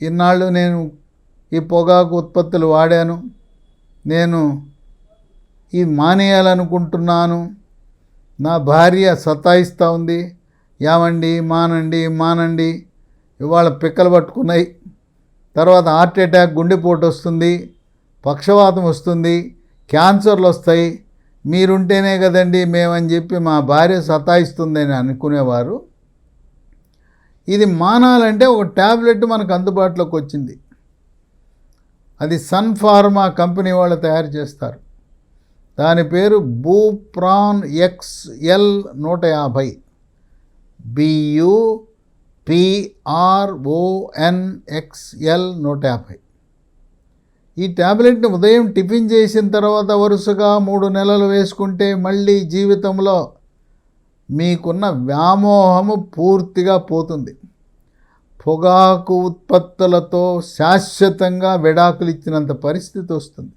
ఇన్నాళ్ళు నేను ఈ పొగాకు ఉత్పత్తులు వాడాను, నేను ఈ మానేయాలనుకుంటున్నాను, నా భార్య సతాయిస్తూ ఉంది, ఏమండి మానండి మానండి, ఇవాళ పిక్కలు పట్టుకున్నాయి, తర్వాత హార్ట్ అటాక్ గుండెపోటు వస్తుంది, పక్షవాతం వస్తుంది, క్యాన్సర్లు వస్తాయి, మీరుంటేనే కదండి మేమని చెప్పి మా భార్య సతాయిస్తుందని అనుకునేవారు. ఇది మానాలంటే ఒక ట్యాబ్లెట్ మనకు అందుబాటులోకి వచ్చింది. అది సన్ ఫార్మా కంపెనీ వాళ్ళు తయారు చేస్తారు. దాని పేరు బూప్రాన్ XL 150, BUPRONXL 150. ఈ ట్యాబ్లెట్ని ఉదయం టిఫిన్ చేసిన తర్వాత వరుసగా 3 నెలలు వేసుకుంటే మళ్ళీ జీవితంలో మీకున్న వ్యామోహము పూర్తిగా పోతుంది. పొగాకు ఉత్పత్తులతో శాశ్వతంగా విడాకులు ఇచ్చినంత పరిస్థితి వస్తుంది.